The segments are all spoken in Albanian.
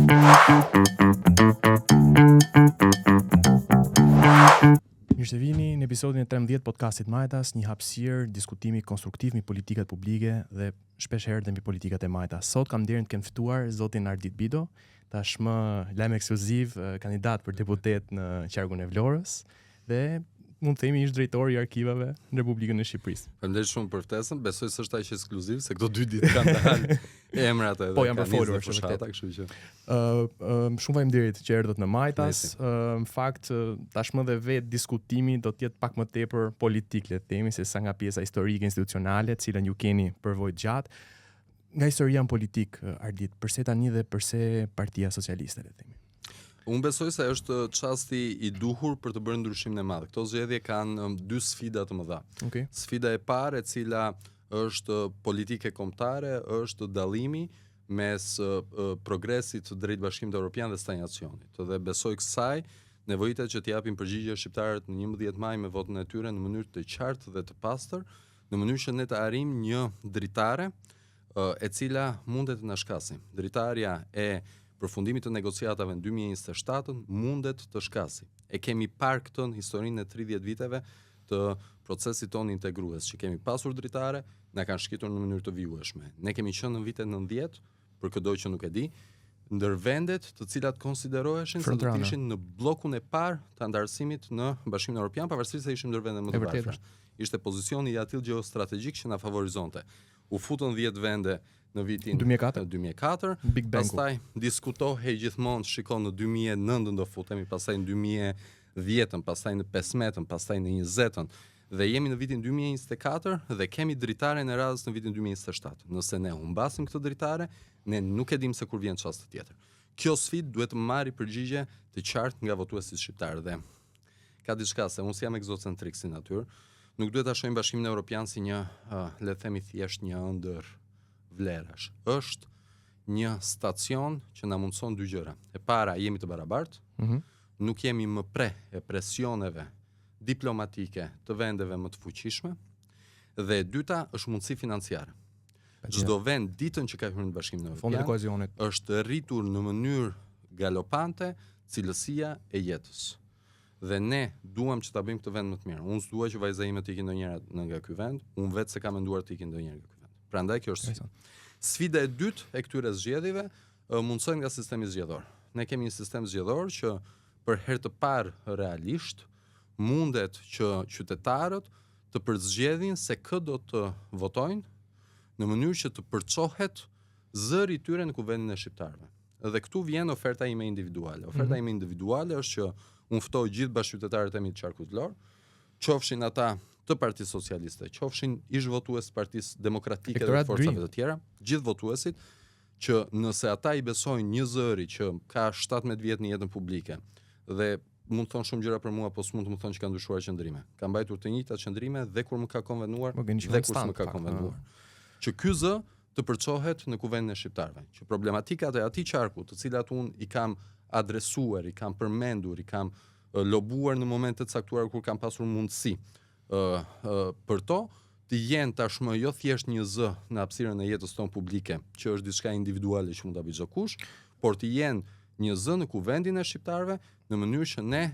Mirë se vini në episodin e 13 podcastit Majtas, një hapësirë diskutimi konstruktiv mbi politikat publike dhe shpesh herë dhe mbi politikat e Majtas. Sot kam nderin të kem ftuar zotin Ardit Bido, tashmë lajm ekskluziv kandidat për deputet në qarkun e Vlorës dhe mund të themi ish drejtori i arkivave në Republikën e Shqipërisë. Faleminderit shumë për ftesën. Besoj se është aq ekskluziv se këto 2 ditë kanë dalë emrat edhe. Po jam përfolur shumë vërtet, kështu që. Shumë faleminderit që erdhët në Majtas. Në fakt tashmë dhe vetë diskutimi do të jetë pak më tepër politik, le të themi, se sa nga pjesa historike institucionale, të cilën ju keni përvojë gjatë. Nga historia në politik, Ardit, përse tani dhe përse Partia Socialiste, le të themi? Unë besoj se është çasti i duhur për të bërë ndryshimin e madh. Këto zgjedhje kanë 2 sfida të mëdha. Okay. Sfida e parë, e cila është politike kombëtare, është dallimi mes progresit drejt Bashkimit Evropian dhe stagnacionit. Dhe besoj kësaj nevojitet që të japin përgjigje shqiptarët në 11 maj me votën e tyre në mënyrë të qartë dhe të pastër, në mënyrë që ne të arrijmë një dritare e cila mundet të na shkasë. Dritarja e përfundimit të negociatave në 2027 mundet të shkasi. E kemi parë këtë në historinë e 30 viteve të procesit tonë integrues, që kemi pasur dritare, na kanë shkitur në mënyrë të vijueshme. Ne kemi qenë në vitet 90, për këdo që nuk e di, ndër vendet të cilat konsideroheshin se do të ishin në bllokun e parë të antarësimit në Bashkimin Evropian, pavarësisht se ishim ndër vendet më të varfra. Ishte pozicioni i atill gjeostrategjik që na favorizonte. U futën 10 vende në vitin 2004, pastaj diskutohej gjithmonë, shikon në 2009 do futemi, pastaj në 2010, pastaj në 15, pastaj në 20, dhe jemi në vitin 2024 dhe kemi dritaren e radhës në vitin 2027. Nëse ne humbasim këtë dritare, ne nuk e dim se kur vjen çasti tjetër. Kjo sfidë duhet të marrë përgjigje të qartë nga votuesit shqiptar dhe ka diçka se unë jam egzocentrik si natyrë, nuk duhet ta shohim Bashkimin Evropian si një, le të themi thjesht një ëndër vlerash. Është një stacion që na mundson 2 gjëra. E para, jemi të barabartë, nuk jemi më pre e presioneve diplomatike të vendeve më të fuqishme, dhe e dyta është mundësi financiare. Çdo vend ditën që ka hyrë në Bashkimin Evropian është rritur në mënyrë galopante cilësia e jetës. Dhe ne duam që ta bëjmë këtë vend më të mirë. Unë s'dua që vajza ime të ikin ndonjëherë nga ky vend, unë vetë se kam menduar të ikin ndonjëherë nga ky vend. Prandaj kjo është sfida e dytë e këtyre zgjedhjeve mundsohet nga sistemi zgjedhor. Ne kemi një sistem zgjedhor që për herë të parë realisht mundet që qytetarët të përzgjedhin se kë do të votojnë në mënyrë që të përçohet zëri i tyre në kuvendin e shqiptarëve. Dhe këtu vjen oferta ime individuale. Oferta ime individuale është që unë ftoj gjithë bashkëqytetarët e mi të qarkut Vlorë, qofshin ata të Partisë Socialiste, qofshin ish votues të Partisë Demokratike dhe forcave të tjera, gjithë votuesit që nëse ata i besojnë një zëri që ka 17 vjet në jetën publike dhe mund të thonë shumë gjëra për mua, po s'mund të më thonë që ka ndryshuar qëndrime. Ka mbajtur të njëjtat qëndrime dhe kur më ka konvenuar dhe kur s'më ka konvenuar. Që ky zë të përçohet në kuvendin e shqiptarëve, që problematikat e atij qarku, të cilat unë i kam adresuar, i kam përmendur, i kam lobuar në momente të caktuara kur kam pasur mundësi për to, të jenë tashmë jo thjesht një zë në hapësirën e jetës tonë publike, që është diçka individuale që mund ta bëjë çdo kush, por të jenë një zë në kuvendin e shqiptarëve në mënyrë që ne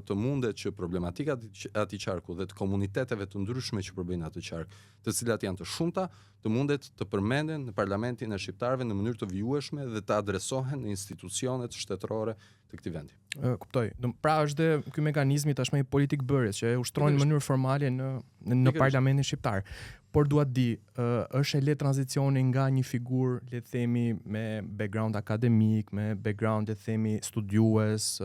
të mundet që problematikat e atij qarku dhe të komuniteteve të ndryshme që përbëjnë atë qark, të cilat janë të shumta, të mundet të përmenden në parlamentin e shqiptarëve në mënyrë të vijueshme dhe të adresohen në institucionet shtetërore të këtij vendi. Kuptoj. Pra është dhe ky mekanizmi tashmë i politik bërjes që e ushtrojnë në mënyrë formale në parlamentin shqiptar. Por dua të di, është e lehtë tranzicioni nga një figurë, le të themi, me background akademik, me background, le të themi, studiues,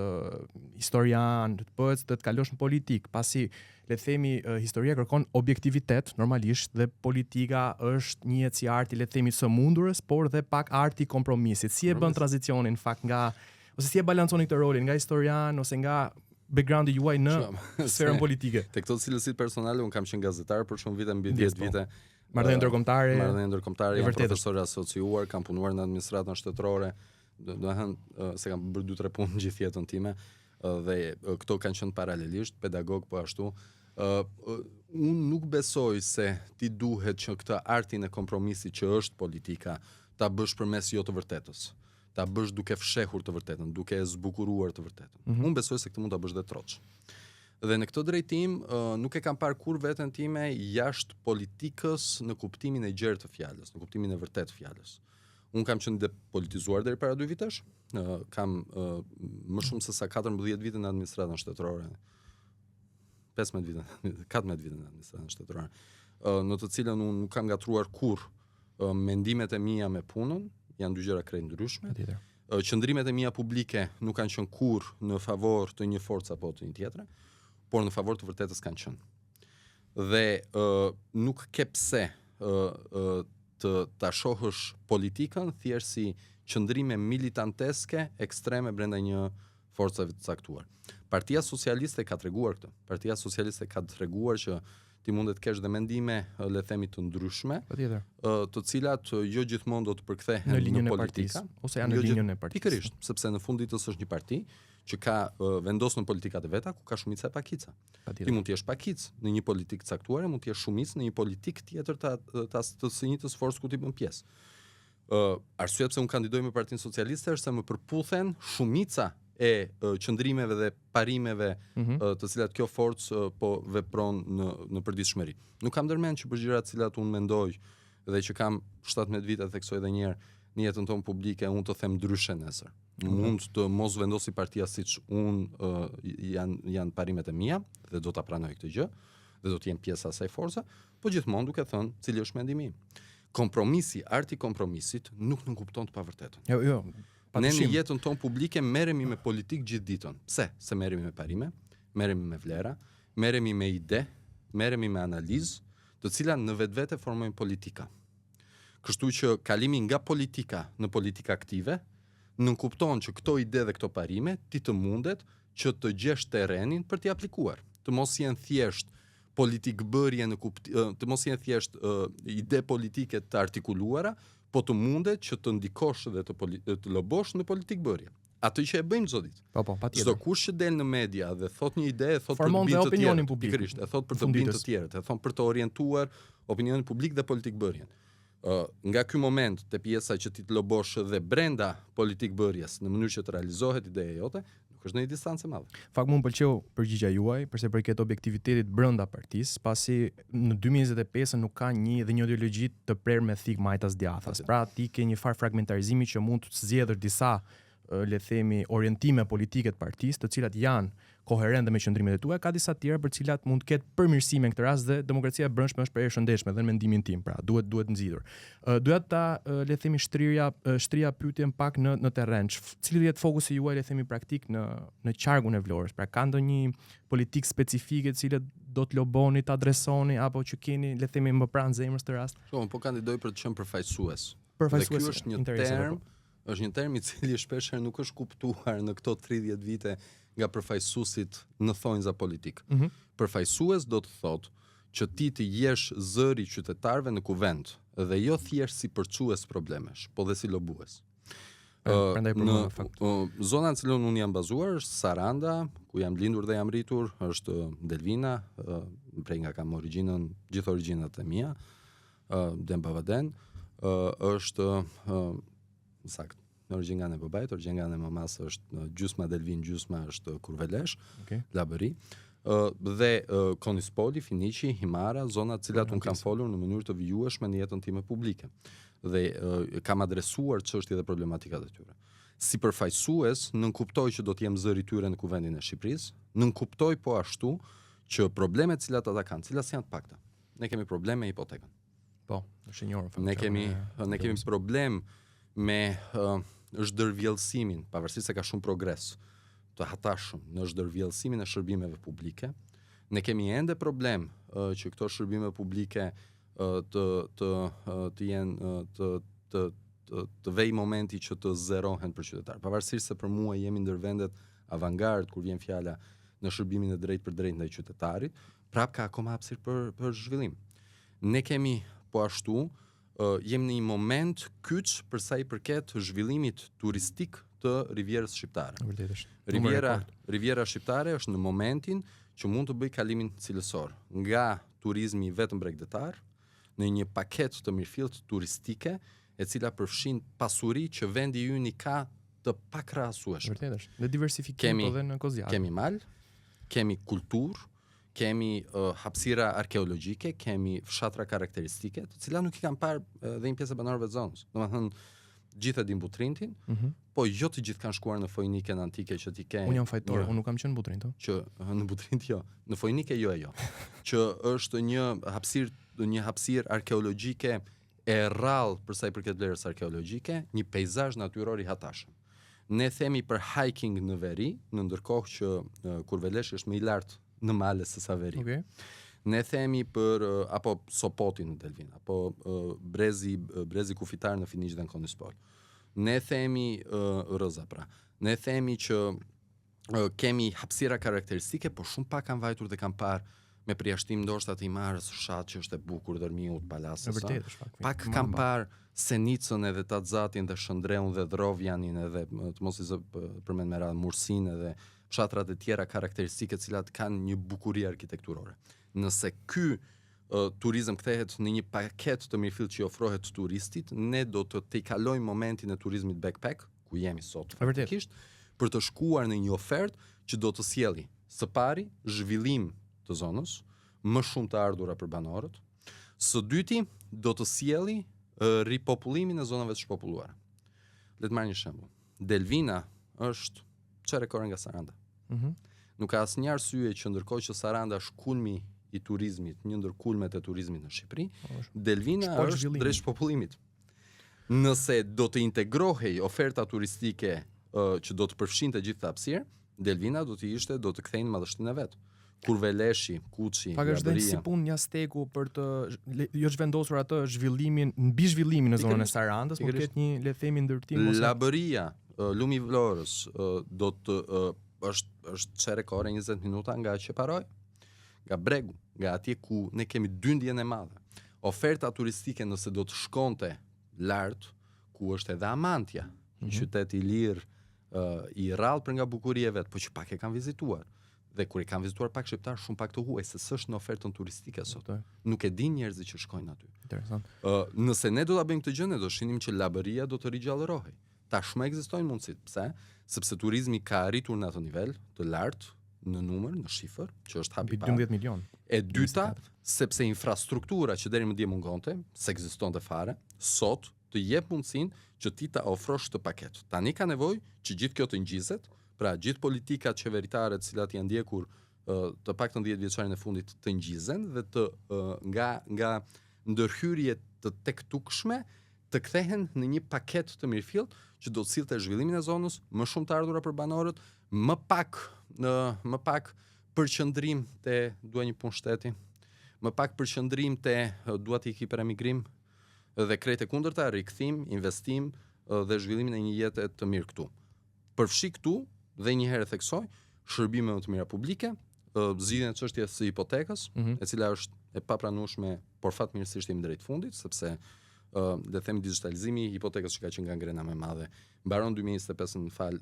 historian, të kalosh në politik, pasi le të themi historia kërkon objektivitet normalisht dhe politika është një si arti, le të themi, së mundurës, por dhe pak arti kompromisit. Si e bën tranzicionin në fakt nga ose si e balanconi këtë rolin nga historian ose nga backgroundi juaj në sferën politike? Te këto cilësitë personale un kam qenë gazetar për shumë vite, mbi 10 vite. Marrëdhënie ndërkombëtare. Jam profesor asociuar, kam punuar në administratën shtetërore. Do të thënë se kam bërë 2-3 punë gjithë jetën time dhe këto kanë qenë paralelisht, pedagog po ashtu. Unë nuk besoj se ti duhet që këtë artin e kompromisit që është politika ta bësh përmes jo të vërtetës. ta bësh duke fshehur të vërtetën, duke e zbukuruar të vërtetën. Unë besoj se këtë mund ta bësh dhe troç. Dhe në këtë drejtim nuk e kam parë kur veten time jashtë politikës në kuptimin e gjerë të fjalës, në kuptimin e vërtetë të fjalës. Unë kam qenë depolitizuar deri para 2 vitesh, kam më shumë se sa 14 vite në administratën shtetërore. 15 vite, 14 vite në administratën shtetërore. Në të cilën unë nuk kam gatruar kurrë. Mendimet e mia me punën janë 2 gjëra krejt ndryshme. Qëndrimet e mia publike nuk kanë qenë kurrë në favor të një force apo të një tjetre, por në favor të vërtetës kanë qenë. Dhe nuk ke pse ta shohësh politikën thjesht si qëndrime militanteske ekstreme brenda një forcave të caktuar. Partia Socialiste ka treguar këtë. Partia Socialiste ka treguar që ti mundet kesh dhe mendime, le themi, të ndryshme, të cilat jo gjithmonë do të përkthehen në linjën e politika ose janë në linjën e partisë. Pikërisht, sepse në fund ditës është një parti që ka vendosur në politikat e veta ku ka shumica e pakica. Ti mund të jesh pakic në një politikë caktuare, mund të jesh shumicë në një politikë tjetër të së njëjtës forcë ku ti bën pjesë. Arsyeja pse unë kandidoj me Partinë Socialiste është se më përputhen shumica e qëndrimeve dhe parimeve të cilat kjo forcë po vepron në përditshmëri. Nuk kam ndërmend që për gjëra të cilat unë mendoj dhe që kam 17 vite, theksoj edhe një herë, në jetën tonë publike unë të them ndryshe nesër. Mund të mos vendosi partia siç unë janë parimet e mia dhe do ta pranoj këtë gjë dhe do të jem pjesë asaj force, po gjithmonë duke thënë cili është mendimi im. Kompromisi, arti kompromisit nuk nënkupton të pavërtetën. Jo. Ne në jetën tonë publike merremi me politikë gjithë ditën. Pse? Se merremi me parime, merremi me vlera, merremi me ide, merremi me analizë, të cilat në vetvete formojnë politika. Kështu që kalimi nga politika në politika aktive nënkupton që këto ide dhe këto parime ti të mundet që të gjesh terrenin për t'i aplikuar. Të mos jenë thjesht politikbërje të mos jenë thjesht ide politike të artikuluara, po të mundet që të ndikosh dhe të lobosh në politikbërje. Atë që e bëjmë çdo ditë. Po, patjetër. Çdo kush që del në media dhe thot një ide, thot për të bindur të opinionin tjerët, pikërisht, e thot për të bindur të tjerët, e thon për të orientuar opinionin publik dhe politikbërjen. Nga ky moment te pjesa që ti të lobosh dhe brenda politikbërjes në mënyrë që të realizohet ideja jote, nuk është në një distancë e madhe. Fakt më pëlqeu përgjigjja juaj përse përket objektivitetit brenda partisë, pasi në 2025 nuk ka një ideologji të prerë me thik majtas djathas. Pra ti ke një farë fragmentarizimi që mund të zgjedhësh disa le themi orientime politike të partisë, të cilat janë koherente me qëndrimet e tua, ka disa tjera për cilat mund të ketë përmirësime në këtë rast dhe demokracia e brendshme është për e shëndetshme dhe në mendimin tim, pra duhet nxirur. Doja ta le themi shtrija pyetjen pak në terren. Cili është fokusi juaj le themi praktik në qargun e Vlorës? Pra ka ndonjë politikë specifike të cilët do të loboni, të adresoni apo që keni le themi më pranë zemrës të rast? Po kandidoj për të qenë përfaqësues. Dhe ky është një term i cili shpeshherë nuk është kuptuar në këto 30 vite nga përfaqësuesit në thonjza politik. Përfaqësues do të thotë që ti të jesh zëri i qytetarëve në kuvend dhe jo thjesht si përçues problemesh, po dhe si lobues. Në zona në cilën unë jam bazuar është Saranda, ku jam lindur dhe jam rritur, është Delvina, prej nga kam gjithë origjinat e mia, Dembavaden, është sakt. Në origjinë nga babait, origjinë nga mamas është gjysma Delvin, gjysma është Kurvelesh, Labëri. Dhe Konispoli, Finiqi, Himara, zona të cilat unë kam folur në mënyrë të vijueshme në jetën time publike. Dhe kam adresuar çështjet dhe problematikat e tyre. Si përfaqësues, nënkuptoj që do të jem zëri i tyre në kuvendin e Shqipërisë, nënkuptoj po ashtu që problemet të cilat ata kanë, cilat janë të pakta. Ne kemi problem me hipotekën. Po, është e njohur. Ne kemi problem me zhdërvjellësimin, pavarësisht se ka shumë progres të hatashëm në zhdërvjellësimin e shërbimeve publike. Ne kemi ende problem që këto shërbime publike të jenë të vej momenti që të zerohen për qytetar. Pavarësisht se për mua jemi ndër vendet avangard kur vjen fjala në shërbimin e drejtë për drejtë ndaj qytetarit, prap ka akoma hapësirë për zhvillim. Ne kemi po ashtu jemi në një moment kyç për sa i përket zhvillimit turistik të Rivierës Shqiptare. Riviera Shqiptare është në momentin që mund të bëj kalimin cilësor nga turizmi vetëm bregdetar në një paketë të mirëfillt turistike e cila përfshin pasuri që vendi ynë i ka të pakrahasueshme. Vërtet është. Dhe diversifikim po dhe në Kozjak. Kemi mal, kemi kulturë, kemi hapësira arkeologjike, kemi fshatra karakteristike, të cilat nuk i kanë parë dhe një pjesë e banorëve të zonës. Domethënë, gjithë e din Butrintin, po jo të gjithë kanë shkuar në Fojniken antike që ti ke. Unë jam fajtor, unë nuk kam qenë në Butrint. Që në Butrint jo, në Fojnike jo. Që është një hapësirë arkeologjike e rrallë për sa i përket vlerës arkeologjike, një peizazh natyror i hatashëm. Ne themi për hiking në veri, në ndërkohë që Kurveleshi është më i lartë në male se sa veri. Okay. Ne themi për apo Sopoti në Delvin, apo brezi kufitar në Finiqi dhe në Konispol. Ne themi Rëza pra. Ne themi që kemi hapësira karakteristike, por shumë pak kanë vajtur dhe kanë parë me përjashtim ndoshta të Imarës, fshat që është e bukur, Dërmiut, Palasës. Pak kanë parë Senicën edhe Tatzatin dhe Shëndreun dhe Drovjanin edhe të mos i përmend me radhë Mursin edhe fshatrat e tjera karakteristike të cilat kanë një bukuri arkitekturore. Nëse ky turizëm kthehet në një paketë të mirëfillt që ofrohet turistit, ne do të tejkalojmë momentin e turizmit backpack, ku jemi sot faktikisht, për të shkuar në një ofertë që do të sjelli së pari zhvillim të zonës, më shumë të ardhura për banorët, së dyti do të sjelli ripopullimin e zonave të shpopulluara. Le të marr një shembull. Delvina është çerekore nga Saranda. Nuk ka asnjë arsye që ndërkohë që Saranda është kulmi i turizmit, një ndër kulmet e turizmit në Shqipëri, Delvina është drejt shpopullimit. Nëse do të integrohej oferta turistike që do të përfshinte gjithë të hapësirë, Delvina do të kthejnë madhështinë e vet. Kurveleshi, Kuçi, Pak është dhe si punë një steku për të jo zhvendosur atë zhvillimin, mbi zhvillimin në zonën e Sarandës, por ketë një le të themi ndërtim ose Labëria, Lumi i Vlorës do të është çerekore 20 minuta nga Qeparoj, nga Bregu, nga atje ku ne kemi dyndjen e madhe. Oferta turistike nëse do të shkonte lart, ku është edhe Amantja, një qytet i lirë, i rrallë për nga bukuria e vet, por që pak e kanë vizituar. Dhe kur i kanë vizituar pak shqiptar, shumë pak të huaj, se s'është në ofertën turistike sot. Nuk e din njerëzit që shkojnë aty. Interesant. Nëse ne do ta bëjmë këtë gjë, ne do shinim që labëria do të rigjallërohej. Tashmë ekzistojnë mundësit. Pse? Sepse turizmi ka arritur në atë nivel të lartë në numër, në shifër, që është hapi parë. 12 milion. E dyta, sepse infrastruktura që deri më dje mungonte, s'ekzistonte fare, sot të jep mundësinë që ti ta ofrosh këtë paketë. Tani ka nevojë që gjithë kjo të ngjizet. Pra, gjithë politikat qeveritare të cilat janë ndjekur të paktën 10 vjeçarin e fundit të ngjizen dhe të nga ndërhyrje të tektukshme të kthehen në një paketë të mirëfillt që do të sillte zhvillimin e zonës, më shumë të ardhura për banorët, më pak përqendrim te dua një punë shteti, më pak përqendrim te dua të iki për emigrim dhe krejt e kundërta, rikthim, investim dhe zhvillimin e një jete të mirë këtu. Përfshi këtu dhe një herë theksoj, shërbime më të mira publike, zgjidhjen e çështjes së hipotekës, e cila është e papranueshme, por fatmirësisht jemi drejt fundit, sepse le të themi digitalizimi i hipotekës që ka qenë gangrena më e madhe. Mbaron 2025 në fal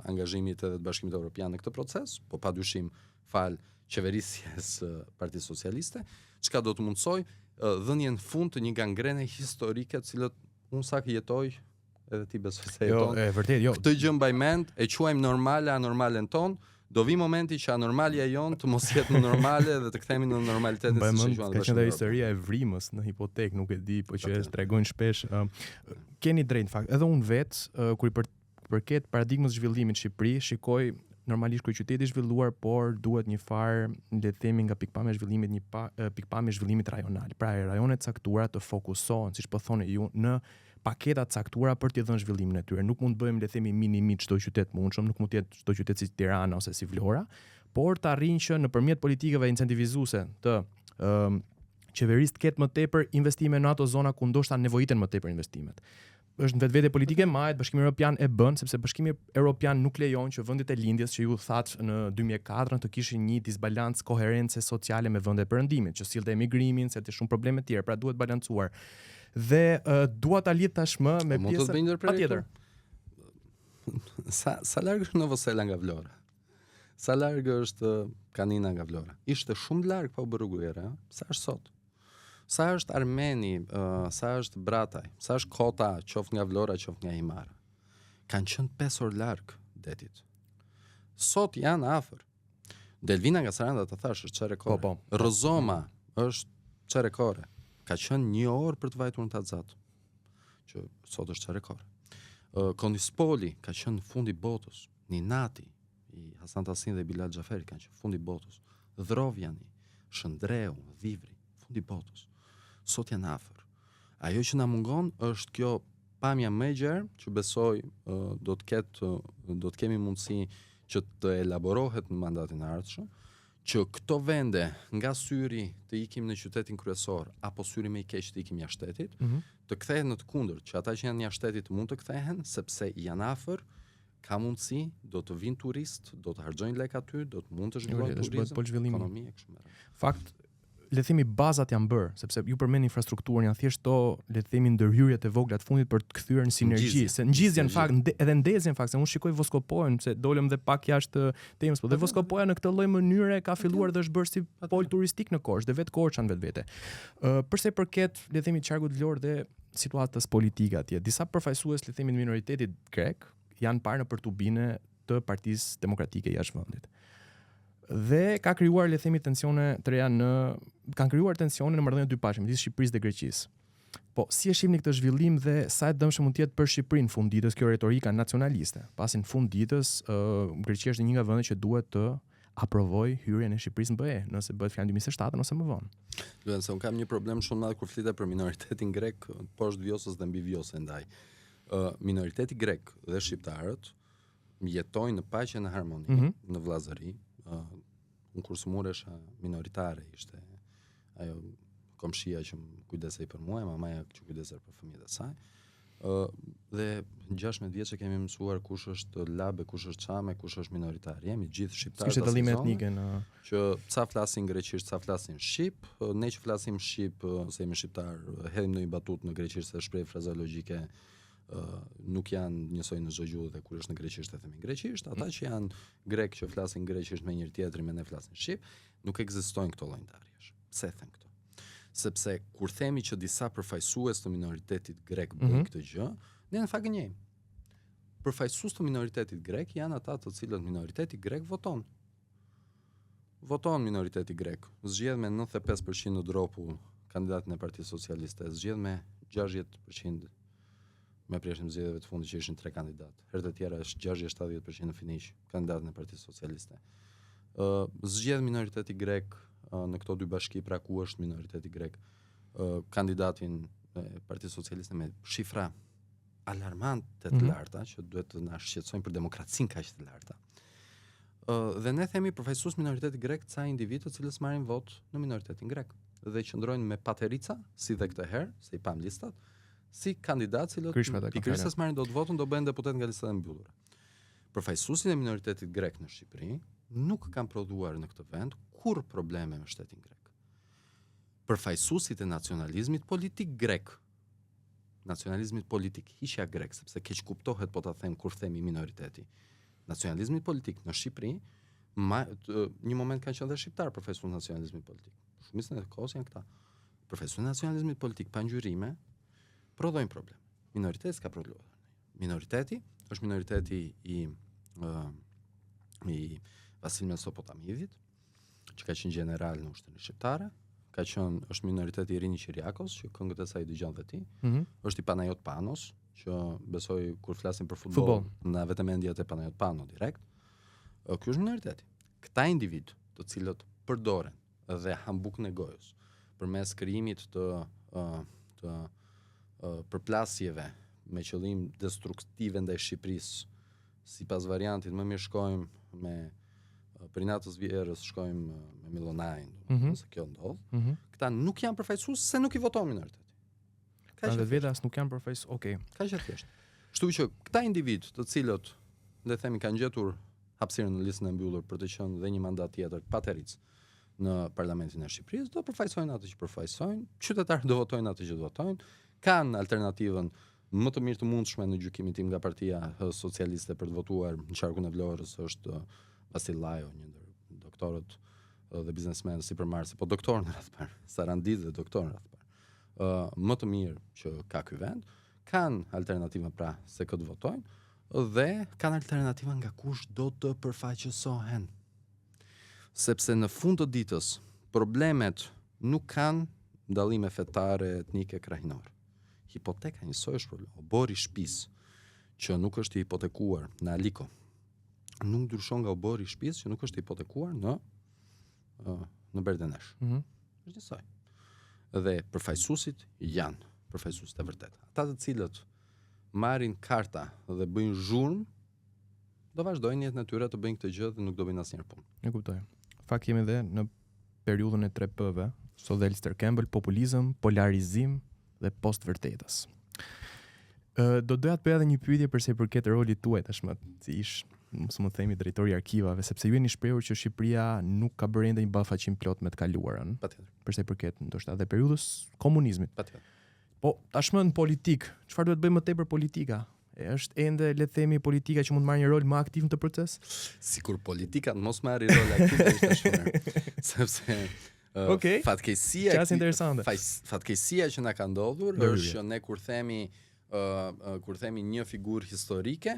angazhimit edhe të Bashkimit Evropian në këtë proces, po padyshim fal qeverisjes Partisë Socialiste, çka do të mundsoj dhënien fund të një gangrene historike, të cilët unë sa jetoj edhe ti besoj se jeton. Vërtet, jo. Këtë gjë mbaj mend, e quajmë normale anormalen ton, do vi momenti që anormalia jon të mos jetë në normale dhe të kthehemi në normalitetin siç e quajmë. Ka qenë historia e vrimës në hipotekë, nuk e di, po që tregojnë shpesh. Keni drejt në fakt. Edhe unë vetë kur i përket paradigmës zhvillimit në Shqipëri, shikoj normalisht ku qyteti i zhvilluar, por duhet një farë, le të themi, nga pikpamja e zhvillimit, pikpamje e zhvillimit rajonal. Pra rajonet caktuara të fokusohen, siç po thoni ju, në paketa caktuara për t'i dhënë zhvillimin e tyre. Nuk mund të bëjmë, le të themi, minimit çdo qytet mundshëm, nuk mund të jetë çdo qytet si Tirana ose si Vlora, por të arrijnë që nëpërmjet politikave incentivizuese të qeverisë të ketë më tepër investime në ato zona ku ndoshta nevojiten më tepër investimet. Është në vetvete politike majt, Bashkimi Evropian e bën, sepse Bashkimi Evropian nuk lejon që vendet e lindjes që ju thatë në 2004 të kishin një disbalancë koherence sociale me vendet e perëndimit, që sillte emigrimin, se të shumë probleme të tjera, pra duhet balancuar. Dhe dua ta lidh tashmë me pjesën patjetër. Sa larg është Novosela nga Vlora? Sa larg është Kanina nga Vlora? Ishte shumë larg pa u bërë rrugëra, sa është sot. Sa është Armeni, sa është Brataj, sa është Kota, qoftë nga Vlora, qoftë nga Himara. Kanë qenë 5 orë larg detit. Sot janë afër. Delvina nga Saranda të thash është çerekore. Po. Rëzoma është çerekore. Ka qenë 1 orë për të vajtur në Taxat, që sot është çerekore. Kondispoli ka qenë në fund i botës. Ninati, i Hasan Tasin dhe Bilal Xhaferi kanë qenë fund i botës. Dhrovjani, Shëndreu, Vivri, fund i botës. Sot janë afër. Ajo që na mungon është kjo pamja më e gjerë që besoj do të kemi mundësi që të elaborohet në mandatin e ardhshëm, që këto vende nga syri të ikim në qytetin kryesor apo syri më i keq të ikim jashtë shtetit, të kthehen në të kundërt, që ata që janë jashtë shtetit mund të kthehen sepse janë afër, ka mundësi, do të vinë turist, do të harxojnë lek aty, do të mund të zhvillojnë turizëm, ekonomi e kështu me radhë. Fakt, le të themi bazat janë bërë, sepse ju përmend infrastrukturën, janë thjesht to, le të themi ndërhyrjet e vogla të fundit për të kthyer në sinergji, se ngjizjen fakt edhe ndezjen fakt, se unë shikoj Voskopojën, se dolëm dhe pak jashtë temës, po dhe Voskopoja në këtë lloj mënyre ka filluar dhe është bërë si pol turistik në Korçë, dhe vetë Korça në vetvete. Përse i përket, le të themi qargut Vlorë dhe situatës politike atje, disa përfaqësues, le të themi, minoritetit grek janë parë në përtubine të Partisë Demokratike jashtë vendit. Dhe ka krijuar, le të themi, tensione të reja kanë krijuar tensione në marrëdhënien e dy paqe midis Shqipërisë dhe Greqisë. Po, si e shihni këtë zhvillim dhe sa e dëmshme mund të jetë për Shqipërinë fund ditës kjo retorika nacionaliste? Pasi në fund ditës Greqia është një nga vendet që duhet të aprovojë hyrjen e Shqipërisë në BE, nëse bëhet fjalë 2027 ose më vonë. Luan, se un kam një problem shumë madh kur flitet për minoritetin grek poshtë vjosës dhe mbi vjosë ndaj. Minoriteti grek dhe shqiptarët jetojnë në paqe në harmoni, në vllazëri. Unë kur sumuresha minoritare ishte ajo komshia që më kujdesej për mua, mamaja që kujdesej për fëmijët e saj. Dhe 16 vjeç që kemi mësuar kush është labe, kush është çame, kush është minoritar. Jemi gjithë shqiptarë. Kishte dallime etnike në që ca flasin greqisht, ca flasin shqip, ne që flasim shqip, se jemi shqiptar, hedhim në një batut në greqisht se shpreh frazeologjike nuk janë njësoj në çdo gjuhë dhe kur është në greqisht e themi greqisht, ata që janë grek që flasin greqisht me njëri tjetrin me ne flasin shqip, nuk ekzistojnë këto lloj ndarjesh. Pse them këto? Sepse kur themi që disa përfaqësues të minoritetit grek bëjnë këtë gjë, ne në fakt gënjejmë. Përfaqësues të minoritetit grek janë ata të cilët minoriteti grek voton. Voton minoriteti grek. Zgjedh me 95% në dropu kandidatin e Partisë Socialiste, zgjedh me 60% me preshëm zgjedhjeve të fundit që ishin 3 kandidatë. Herët e tjera është 60-70% në finish kandidatën e Partisë Socialiste. Zgjedh minoriteti grek në këto dy bashki, pra ku është minoriteti grek, kandidatin e Partisë Socialiste me shifra alarmante të larta, që duhet të na shqetësojnë për demokracinë kaq të larta. Dhe ne themi përfaqësues minoriteti grek ca individë të cilës marrin votë në minoritetin grek dhe qëndrojnë me paterica, si dhe këtë herë, se i pam listat, si kandidat cilët pikërisht marrin dot votën do bëhen deputet nga listat e mbyllura. Përfaqësuesit e minoritetit grek në Shqipëri nuk kanë prodhuar në këtë vend kur probleme me shtetin grek. Përfaqësuesit e nacionalizmit politik grek, nacionalizmit politik hiqja grek, sepse keq kuptohet po ta them kur themi minoriteti. Nacionalizmit politik në Shqipëri, një moment kanë qenë dhe shqiptar përfaqësues nacionalizmit politik. Shumica e kohës janë këta. Përfaqësues nacionalizmit politik pa ngjyrime prodhojnë problem. Minoriteti s'ka prodhuar. Minoriteti është minoriteti i Vasil Mesopotamidit, që ka qenë general në ushtrinë shqiptare, është minoriteti i Rini Qiriakos, që këngët e saj dëgjon dhe ti, është i Panajot Panos, që besoj kur flasim për futboll, na vetëm mendjet e Panajot Pano direkt. Ky është minoriteti. Këta individ, të cilët përdoren dhe hambukën e gojës përmes krijimit të përplasjeve me qëllim destruktive ndaj Shqipërisë, sipas variantit më mirë shkojmë me Prinatës Vjerës, shkojmë me Millonajin, se kjo ndodh. Këta nuk janë përfaqësues se nuk i voton minoriteti. Kanë vetë as nuk janë përfaqësues, okay. Kaq e thjeshtë. Kështu që këta individ, të cilët le themi kanë gjetur hapësirën në listën e mbyllur për të qenë dhe një mandat tjetër pa terric në parlamentin e Shqipërisë, do përfaqësojnë atë që përfaqësojnë, qytetarët do votojnë atë që do votojnë, kanë alternativën më të mirë të mundshme në gjykimin tim nga Partia Socialiste për të votuar në qarkun e Vlorës është Vasil Llajo, një ndër doktorët dhe biznesmenë sipërmarrëse, po doktor në radhë parë, Sarandit dhe doktor në radhë parë. më të mirë që ka ky vend, kanë alternativa pra se këtë votojnë dhe kanë alternativa nga kush do të përfaqësohen. Sepse në fund të ditës problemet nuk kanë ndallime fetare, etnike, krahinore. Hipoteka njësoj është problem. Obori i shtëpisë që nuk është i hipotekuar në Aliko, nuk ndryshon nga obori i shtëpisë që nuk është i hipotekuar në Berdenesh. Është njësoj. Dhe përfaqësuesit janë përfaqësuesit e vërtet. Ata të cilët marrin karta dhe bëjnë zhurmë, do vazhdojnë jetën e tyre të bëjnë këtë gjë dhe nuk do bëjnë asnjëherë punë. E kuptoj. Fakt jemi dhe në periudhën e 3 P-ve, Sodelister Campbell, populizëm, polarizim dhe post-vërtetës. Do doja të bëja edhe një pyetje për sa i përket rolit tuaj tashmë, si ish, mos më themi drejtori i arkivave, sepse ju jeni shprehur që Shqipëria nuk ka bërë ende një ballafaqim plot me të kaluarën. Patjetër. Për sa i përket ndoshta edhe periudhës komunizmit. Patjetër. Po tashmë në politik, çfarë duhet bëjmë më tepër politika? Është ende, le të themi, politika që mund të marrë një rol më aktiv në të proces? Sikur politika të mos marrë rol aktiv është shumë. Sepse fatkeqësia që na ka ndodhur është që ne kur themi një figurë historike,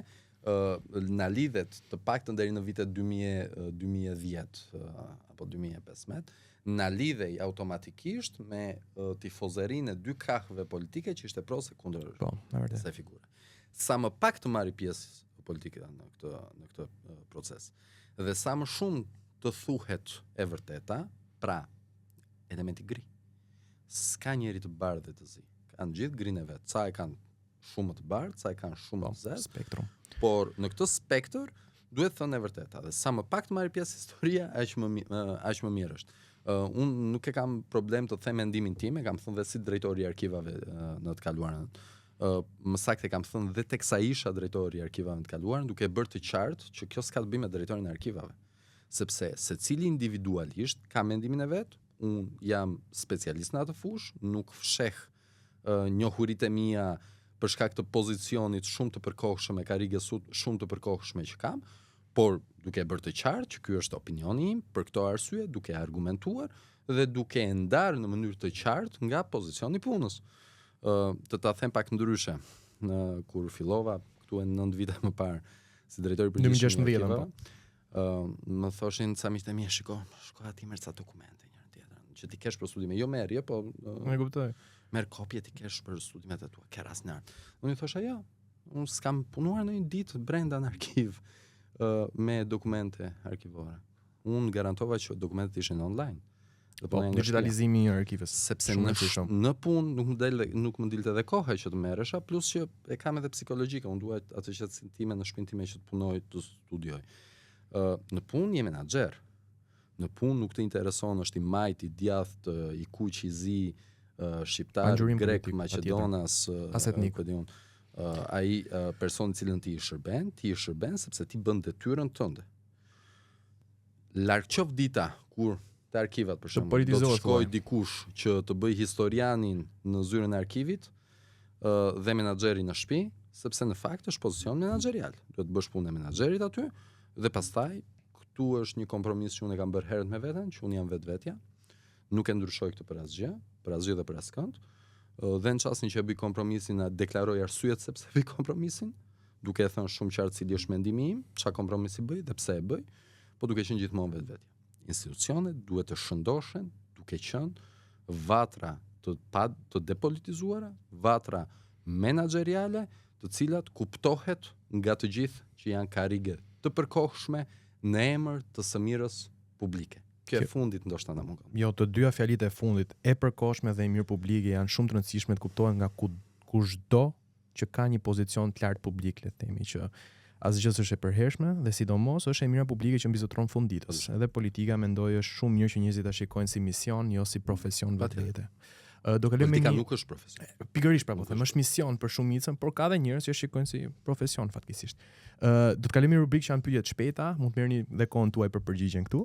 na lidhet të paktën deri në vitet 2010 apo 2015, na lidhej automatikisht me tifozerinë e dy krahëve politike që ishte pro se kundër kësaj figure. Sa më pak të marri pjesë politika në këtë proces. Dhe sa më shumë të thuhet e vërteta, pra elementi gri. S'ka njeri të bardhë dhe të zi. Kanë gjithë grinë e vetë. Ca e kanë shumë të bardhë, ca e kanë shumë të zezë. Spektrum. Por në këtë spektër duhet thënë e vërteta. Dhe sa më pak të marrë pjesë historia, aq më mirë është. Unë nuk e kam problem të them mendimin tim, e kam thënë dhe si drejtori i arkivave në të kaluarën. Më saktë kam thënë dhe teksa isha drejtori i arkivave në të kaluarën, duke bërë të qartë që kjo s'ka të bëjë me drejtorin e arkivave. Sepse secili individualisht ka mendimin e vet. Unë jam specialist në atë fushë, nuk fsheh njohuritë e mia për shkak të pozicionit shumë të përkohshëm e karrigës shumë të përkohshme që kam, por duke bërë të qartë që ky është opinioni im, për këto arsye, duke argumentuar dhe duke e ndarë në mënyrë të qartë nga pozicioni i punës. Të ta them pak ndryshe, kur fillova këtu 9 vite më parë si drejtori i përgjithshëm i arkivave, më thoshin ca miqtë e mi, shko aty merr ca dokumente njëri tjetër, që ti kesh për studime, jo merrje, po e kuptoj. Merr kopje ti kesh për studimet e tua, ke rasnar. Unë i thosha jo, unë s'kam punuar në një ditë brenda në arkiv me dokumente arkivore. Unë garantova që dokumentet ishin online. Po, digitalizimi i arkivës. Sepse në punë nuk më dilte edhe koha që të merresha, plus që e kam edhe psikologjike, unë dua atë qetësinë time në shtëpinë time që të punoj, të studioj. Në punë je menaxher. Në punë nuk të intereson është i majt, i djathtë, i kuq, i zi, shqiptar, grek, maqedonas, ai person i cilën ti i shërben sepse ti bën detyrën tënde. Larg qof dita kur te arkivat për shembull do të shkoj dikush që të bëj historianin në zyrën e arkivit dhe menaxherin në shtëpi, sepse në fakt është pozicion menaxherial. Duhet të bësh punën e menaxherit aty dhe pastaj këtu është një kompromis që unë e kam bërë herët me veten, që unë jam vetvetja. Nuk e ndryshoj këtë për asgjë dhe për askënd. Dhe në çastin që e bëj kompromisin, deklaroj arsyet sepse bëj kompromisin, duke e thënë shumë qartë cili është mendimi im, çfarë kompromisi bëj dhe pse e bëj, po duke qenë gjithmonë vetvetja. Institucionet duhet të shëndoshen duke qenë vatra të depolitizuara, vatra menaxheriale, të cilat kuptohet nga të gjithë që janë karrige të përkohshme në emër të së mirës publike. Kjo e fundit ndoshta na mungon. Jo, të dyja fjalitë e fundit, e përkohshme dhe e mirë publike, janë shumë të rëndësishme të kuptohen nga kushdo që ka një pozicion të lartë publik, le të themi, që asgjë s'është e përhershme dhe sidomos është e mira publike që mbizotron fund ditës. Edhe politika mendoj është shumë mirë që njerëzit ta shikojnë si mision, jo si profesion vetvete. Do kalojmë politika nuk është profesion. Pikërisht pra po them, është mision për shumicën, por ka edhe njerëz që shikojnë si profesion fatkeqësisht. Do të kalojmë në rubrikë që janë pyetje të shpejta, mund të merrni dhe kohën tuaj për përgjigjen këtu.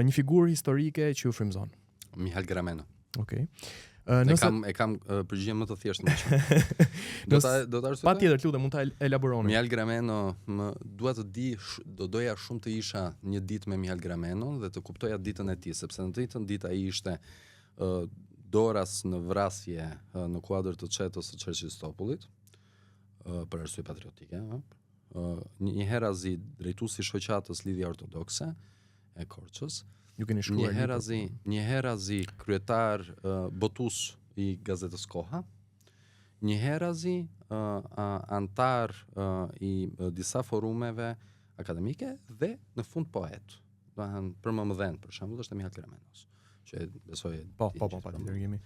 Një figurë historike që ju frymëzon. Mihail Grameno. Okej. E kam përgjigjen më të thjeshtë më që. Do ta arsyeoj. Patjetër, lutem, mund ta elaboroni. Mihail Grameno, dua të di, doja shumë të isha një ditë me Mihail Grameno dhe të kuptoja ditën e tij, sepse në ditën ai ishte Doras në vrasje në kuadër të çetës së Çerçistopullit, për arsye patriotike, një herazi drejtuesi shoqatës Lidhja Ortodokse e Korçës, Ju keni shkruar një herazi kryetar botus i gazetës Koha, një herazi antar i disa forumeve akademike dhe në fund poet. Për më mëdhen, për shembull, është Mihal Keramenos, që besoj po, jemi.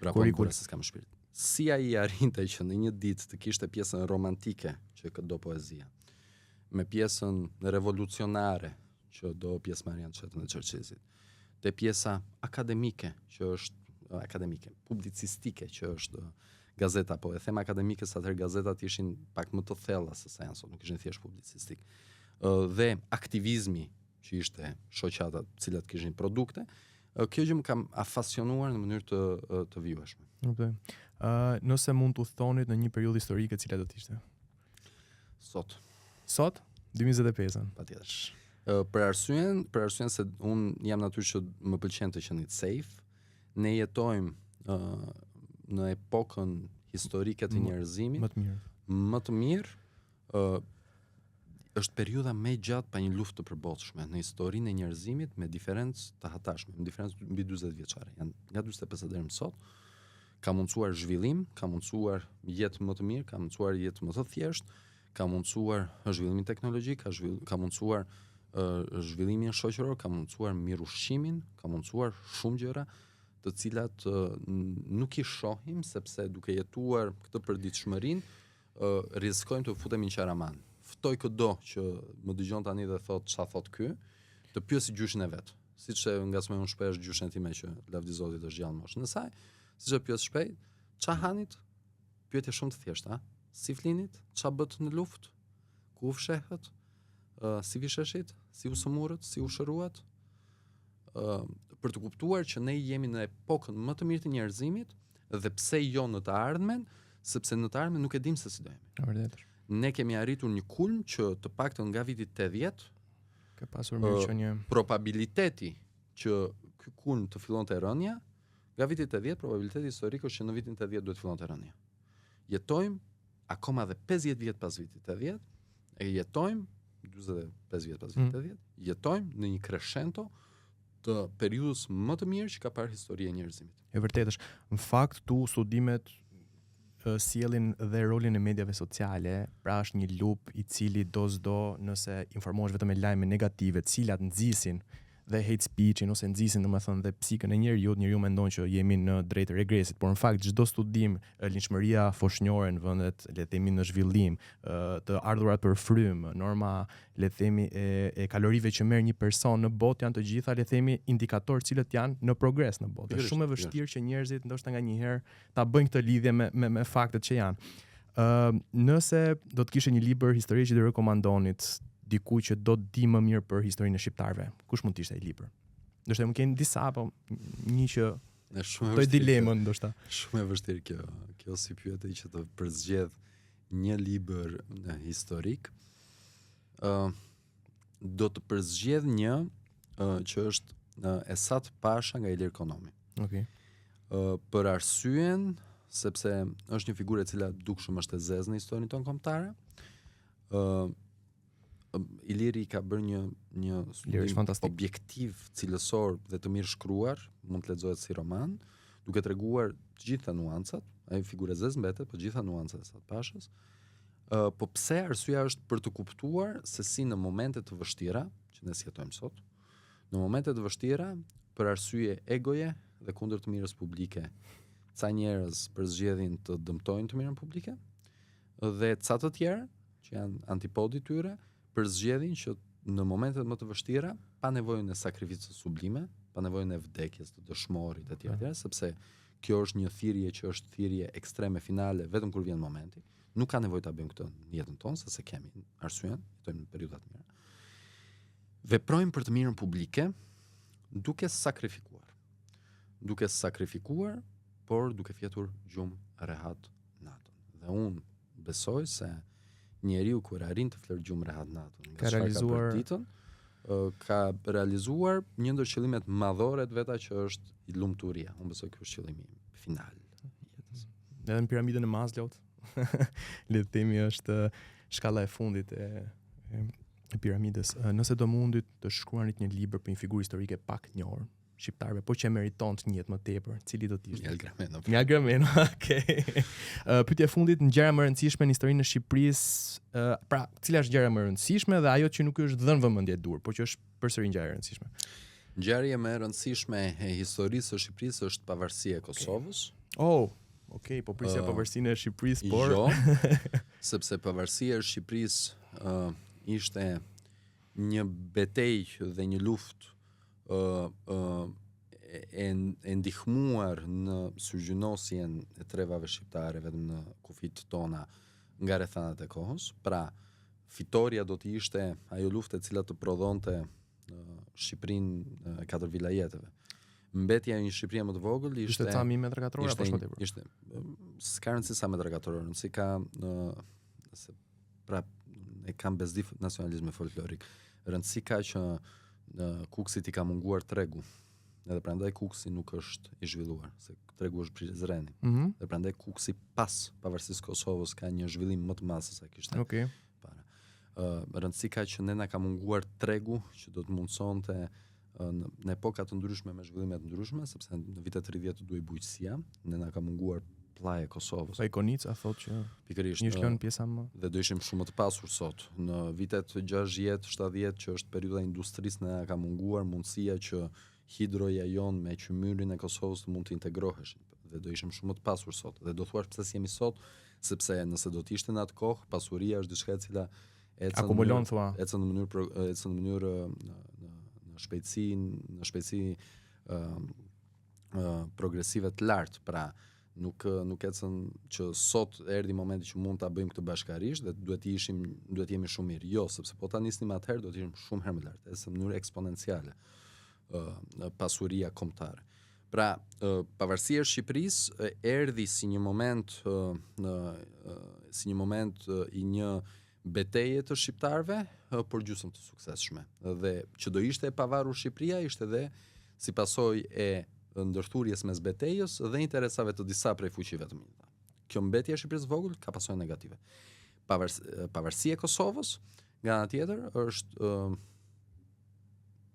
Kurrikul se s'kam shpirt. Si ai arrinte që në një ditë të kishte pjesën romantike që do poezia, me pjesën revolucionare që do pjesëmarrja në çetën e Çerçesit, te pjesa akademike që është publicistike që është gazeta, po e them akademike sa atëherë gazetat ishin pak më të thella se sa janë sot, nuk ishin thjesht publicistik. Dhe aktivizmi që ishte shoqatat, të cilat kishin produkte, kjo gjë më kam afasionuar në mënyrë të vjueshme. Nëse mund t'u thonit në një periudhë historike, cila do të ishte? Sot? 2025-ën. Patjetër. Për arsyen se un jam natyrë që më pëlqen të qenit safe. Ne jetojmë në epokën historike të njerëzimit. Më të mirë. Është periudha më e gjatë pa një luftë të përballshme në historinë e njerëzimit, me diferencë të hatashme, me diferencë mbi 40 vjeçare. Janë nga 45 deri më sot. Ka mundsuar zhvillim, ka mundsuar jetë më të mirë, ka mundsuar jetë më të thjeshtë, ka mundsuar zhvillimin teknologjik, ka mundsuar zhvillimin shoqëror, ka mundsuar mirëushqimin, ka mundsuar shumë gjëra të cilat nuk i shohim sepse duke jetuar këtë përditshmërinë rrezikojmë të futemi në qaraman. Ftoj këdo që më dëgjon tani dhe thot çfarë thot ky, të pyesi gjyshin e vet. Siç e ngacmoj unë shpesh gjyshin time që lavdi Zotit është gjallë moshën e saj, siç e pyes shpejt, ç'a hanit? Pyetje shumë të thjeshta, si flinit? Ç'a bët në luftë? Ku u fshehet? Si visheshit? Si u sëmurët? Si u shëruat? Për të kuptuar që ne jemi në epokën më të mirë të njerëzimit dhe pse jo në të ardhmen, sepse në të ardhmen nuk e dim se si do jemi. Vërtet. Ne kemi arritur një kulm që të paktën nga viti 80 ka pasur mirëqenie. Probabiliteti që ky kulm të fillonte rënja, nga viti 80 probabiliteti historik është që në vitin 80 duhet fillonte rënja. Jetojmë akoma dhe 50 vjet pas vitit 80, e jetojmë 45 vjet pas vitit 80, jetojmë në një crescendo të periudhës më të mirë që ka parë historia e njerëzimit. E vërtetë është. Në fakt tu studimet sjellin dhe rolin e mediave sociale, pra është një lup i cili do nëse informohesh vetëm me lajme negative, të cilat nxisin dhe hate speech-in ose nxisin domethënë dhe psikën e njeriu mendon që jemi në drejt regresit, por në fakt çdo studim linçmëria foshnjore në vendet, le të themi në zhvillim, të ardhurat për frym, norma, le të themi e kalorive që merr një person në botë janë të gjitha, le të themi, indikatorë cilët janë në progres në botë. Është shumë e vështirë që njerëzit ndoshta nganjëherë ta bëjnë këtë lidhje me faktet që janë. Nëse do të kishe një libër histori që të rekomandonit diku që do të di më mirë për historinë e shqiptarëve, kush mund të ishte ai libër? Ndoshta më keni disa, po një që është dilemën ndoshta. Shumë e vështirë kjo si pyetje që të përzgjedh një libër historik. Do të përzgjedh një që është Esat Pasha nga Ilir Konomi. Okej. Për arsyen sepse është një figurë e cila dukshëm është e zezë në historinë tonë kombëtare. Iliri ka bërë një studim objektiv, cilësor dhe të mirë shkruar, mund të lexohet si roman, duke treguar të gjitha nuancat, ai figurë e zezë mbetet, po gjitha nuancat e Esat Pashës. Po pse arsyeja është për të kuptuar se si në momente të vështira, që ne jetojmë sot, në momente të vështira, për arsye egoje dhe kundër të mirës publike, ca njerëz përzgjedhin të dëmtojnë të mirën publike, dhe ca të tjerë, që janë antipodi tyre, përzgjedhin që në momentet më të vështira, pa nevojën e sakrificës sublime, pa nevojën e vdekjes të dëshmorit e tjerë, sepse kjo është një thirrje që është thirrje ekstreme finale vetëm kur vjen momenti. Nuk ka nevojë ta bëjmë këtë në jetën tonë, sepse kemi arsyen, jetojmë në periudha të mira. Veprojmë për të mirën publike duke sakrifikuar. Duke sakrifikuar, por duke fjetur gjumë rehat natën. Dhe unë besoj se njeriu kur arrin të fler gjumë rehat natën, ka realizuar ditën, ka realizuar një ndër qëllimet madhore të veta që është i lumturia. Unë besoj ky është qëllimi final. Edhe në piramidën e Maslow't, le të themi është shkalla e fundit e piramidës. Nëse do mundit të shkruanit një libër për një figurë historike pak të njohur shqiptarëve, po që meriton të njihet më tepër, cili do të ishte? Ngal Grameno. Okej. Pyetja e fundit, ngjarja më e rëndësishme në historinë e Shqipërisë, pra, cila është ngjarja më e rëndësishme dhe ajo që nuk është dhënë vëmendje dur, por që është përsëri ngjarja e rëndësishme? Ngjarja më e rëndësishme e historisë së Shqipërisë është pavarësia e Kosovës. Okej, po prisja pavarësinë e Shqipërisë, por jo, sepse pavarësia e Shqipërisë ishte një betejë dhe një luftë e ndihmuar në syrgjynosjen e trevave shqiptare vetëm në kufit tona nga rrethanat e kohës. Pra, fitoria do të ishte ajo luftë e cila të prodhonte Shqipërinë e 4 vilajeteve. Mbetja e një Shqipërie më të vogël ishte ca mijë metra katror apo më tepër? Ishte s'ka rëndësi sa metra katror, rëndësi ka pra e kam bezdi nacionalizmi folklorik. Rëndësi ka që Kuksit i ka munguar tregu. Edhe prandaj Kuksi nuk është i zhvilluar, se tregu është Prizreni. Dhe prandaj Kuksi pas pavarësisë Kosovës ka një zhvillim më të madh se sa kishte. Okej. Para. Rëndësi ka që ne na ka munguar tregu që do të mundsonte në epoka të ndryshme me zhvillime të ndryshme, sepse në vitet 30 të duhej bujqësia, ne na ka munguar plaja e Kosovës. Pa Ikonica thotë që pikërisht një shlën pjesa më dhe do ishim shumë të pasur sot. Në vitet 60, 70 që është periudha e industrisë na ka munguar mundësia që hidroja jon me qymyrin e Kosovës të mund të integroheshin dhe do ishim shumë të pasur sot. Dhe do thuash pse si jemi sot, sepse nëse do të ishte në atë kohë, pasuria është diçka e cila akumulon thua. Ecën në mënyrë në shpejtësi progresive të lartë, pra nuk ecën që sot erdhi momenti që mund ta bëjmë këtë bashkarisht dhe duhet jemi shumë mirë. Jo, sepse po ta nisnim atëherë do të ishim shumë herë më lart, ecën në mënyrë eksponenciale pasuria kombëtare. Pra, pavarësia e Shqipërisë erdhi si një moment i një beteje të shqiptarëve, por gjysmë të suksesshme. Dhe që do ishte e pavarur Shqipëria ishte dhe si pasojë e ndërthurjes mes betejës dhe interesave të disa prej fuqive të mëdha. Kjo mbetje e Shqipërisë vogël ka pasojë negative. Pavarësia e Kosovës, nga ana tjetër, është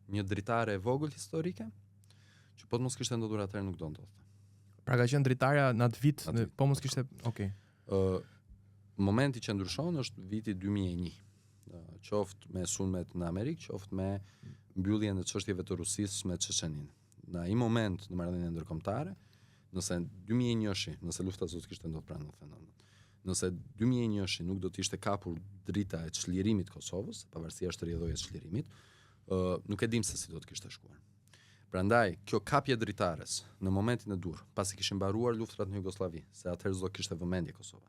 një dritare e vogël historike, që po të mos kishte ndodhur atëherë nuk do ndodhte. Pra ka qenë dritarea në atë vit, po mos kishte, okay. Momenti që ndryshon është viti 2001. Qoftë me sulmet në Amerikë, qoftë me mbylljen e çështjeve të Rusisë me Çeçeninë. Në ai moment në marrëdhënien ndërkombëtare, nëse 2001-shi, nëse lufta do të kishte ndodhur pranë në fenomen. Nëse 2001-shi nuk do të ishte kapur drita e çlirimit të Kosovës, pavarësia është rrjedhoja e çlirimit, nuk e dim se si do të kishte shkuar. Prandaj, kjo kapje dritares në momentin e dur, pasi kishin mbaruar luftrat në Jugosllavi, se atëherë s'do kishte vëmendje Kosova.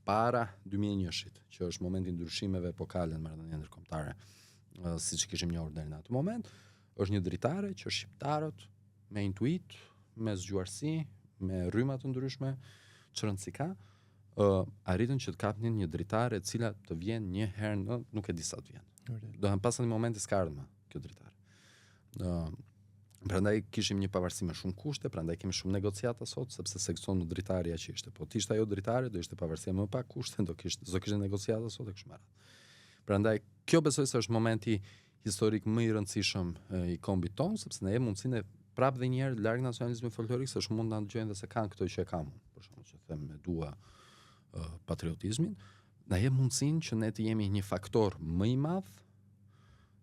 Para 2001-shit, që është momenti i ndryshimeve epokale në marrëdhënien ndërkombëtare, siç kishim njohur deri në atë moment, është një dritare që shqiptarët me intuit, me zgjuarsi, me rryma të ndryshme, çrëndsi ka, arritën që të kapnin një dritare e cila të vjen një herë në nuk e di sa të vjen. Do të pasën në momenti s'ka ardhur kjo dritare. Prandaj kishim një pavarësi me shumë kushte, prandaj kemi shumë negociata sot, sepse seksion në dritaria që ishte. Po të ishte ajo dritare, do ishte pavarësia më pak kushte, do kishte negociata sot e kështu me radhë. Prandaj kjo besoj se është momenti historik më i rëndësishëm i kombit ton, sepse ne jemi mundësinë prapë dhe një herë larg nacionalizmit folklorik, se është mund ta ndjojnë dhe se kanë këto që e kam unë, për shembull, që them me dua patriotizmin, na jep mundësinë që ne të jemi një faktor më i madh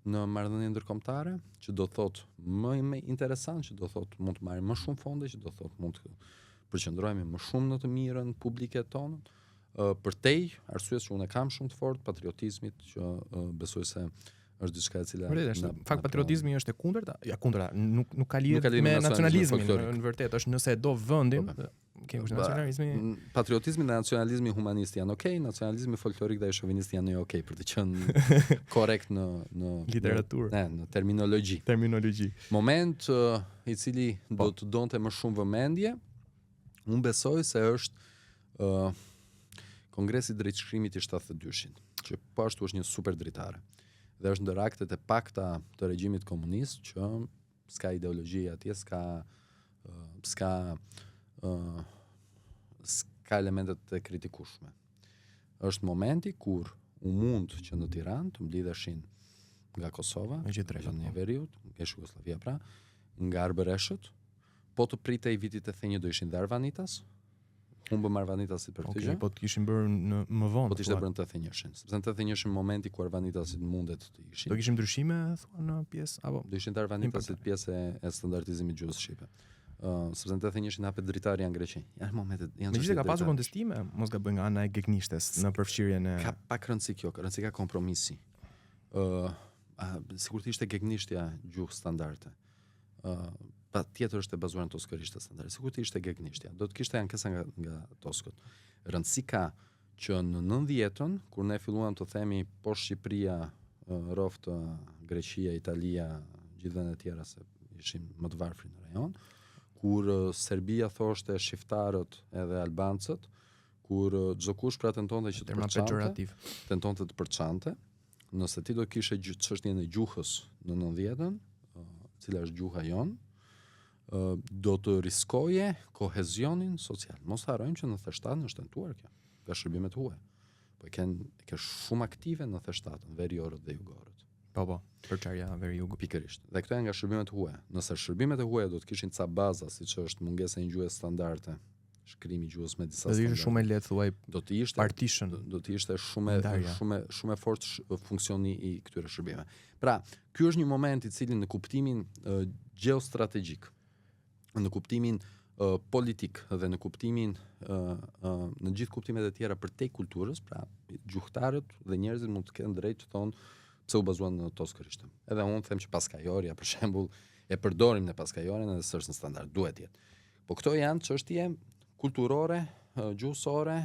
në marrëdhënie ndërkombëtare, që do thotë më interesant, që do thotë mund të marrim më shumë fonde, që do thotë mund të përqendrohemi më shumë në të mirën publike tonë, përtej arsyes që unë kam shumë të fortë patriotizmit, që besoj se është diçka e cila në fakt patriotizmi është e kundërta, nuk ka lidhje me nacionalizmin, në vërtet është nëse e do vendin, kemi nacionalizmi. Patriotizmi dhe nacionalizmi humanist janë okay, nacionalizmi folklorik dhe shovinist janë jo okay, për të qenë korrekt në literaturë, në terminologji. Moment i cili do të donte më shumë vëmendje, unë besoj se është Kongresi i Drejtshkrimit i 72-shit, që po ashtu është një super dritare. Dhe është ndër aktet e pakta të regjimit komunist që s'ka ideologji atje, s'ka elementet të kritikueshme. Është momenti kur u mund që në Tiranë të mblidheshin nga Kosova, nga Veriut, nga Jugoslavia pra, nga Arbëreshët, po të pritej vitit e thënjë do ishin dhe Arvanitas, humbëm Arvanitasit për këtë gjë. Po të kishin bërë në më vonë. Po të ishte bërë në të thënjëshin. Sepse në të thënjëshin momenti ku Arvanitasit mundet të ishin. Do kishim ndryshime thua në pjesë apo do ishin të Arvanitasit pjesë e standardizimit gjuhës shqipe. Sepse në të thënjëshin hapet dritari janë Greqi. Janë momentet, janë megjithëse ka pasur kontestime, mos gaboj nga ana e Gegnishtës në përfshirjen e ka pak rëndësi kjo, rëndësi ka kompromisi. Sikur të ishte Gegnishtja gjuhë standarde. Pa tjetër është e bazuar në toskërisht të standarde. Sikur të ishte Gegnishtja, do të kishte ankesa nga toskët. Rëndësi ka që në 90-ën, kur ne filluam të themi poshtë Shqipëria, rroft Greqia, Italia, gjithë vendet e tjera se ishin më të varfër në rajon, kur Serbia thoshte shqiptarët edhe albancët, kur çdo kush pra tentonte që të përçante, nëse ti do kishe çështjen e gjuhës në 90-ën, cila është gjuha jonë, do të riskoje kohezionin social. Mos harrojmë që në theshtatën është tentuar kjo, nga shërbimet huaja. Po ke shumë aktive në theshtatën, veriorët dhe jugorët. Po, përçarja veri jugu. Pikërisht. Dhe këto janë nga shërbimet huaja. Nëse shërbimet e huaja do të kishin ca baza, siç është mungesa e një gjuhë standarde, shkrimi i gjuhës me disa standarde. Do të ishte shumë e lehtë thuaj. Do të ishte partition. Do të ishte shumë fortë funksioni i këtyre shërbimeve. Pra, ky është një moment i cili në kuptimin gjeostrategjik, në kuptimin politik dhe në kuptimin në gjithë kuptimet e tjera për te kulturës, pra gjuhëtarët dhe njerëzit mund të kenë drejt të thonë pse u bazuan në toskërishtën. Edhe unë them që paskajorja, për shembull, e përdorim në paskajorin edhe s'është në standard, duhet jetë. Po këto janë çështje kulturore, gjuhësore,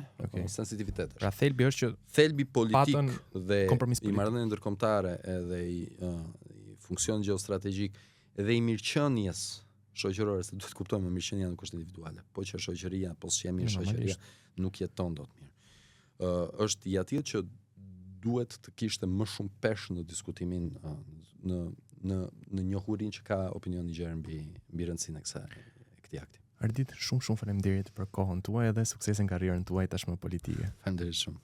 sensitivitetesh. Pra thelbi është që thelbi politik dhe i marrëdhënieve ndërkombëtare edhe i funksionit gjeostrategjik dhe i mirëqenies shoqërore, se duhet kuptojmë mirëqenia nuk është individuale, po që shoqëria, po s'je mirë shoqëria, nuk jeton dot mirë. Është i atill që duhet të kishte më shumë peshë në diskutimin në njohurinë që ka opinioni i gjerë mbi rëndësinë e këtij akti. Ardit, shumë faleminderit për kohën tuaj dhe suksesin karrierën tuaj tashmë politike. Faleminderit shumë.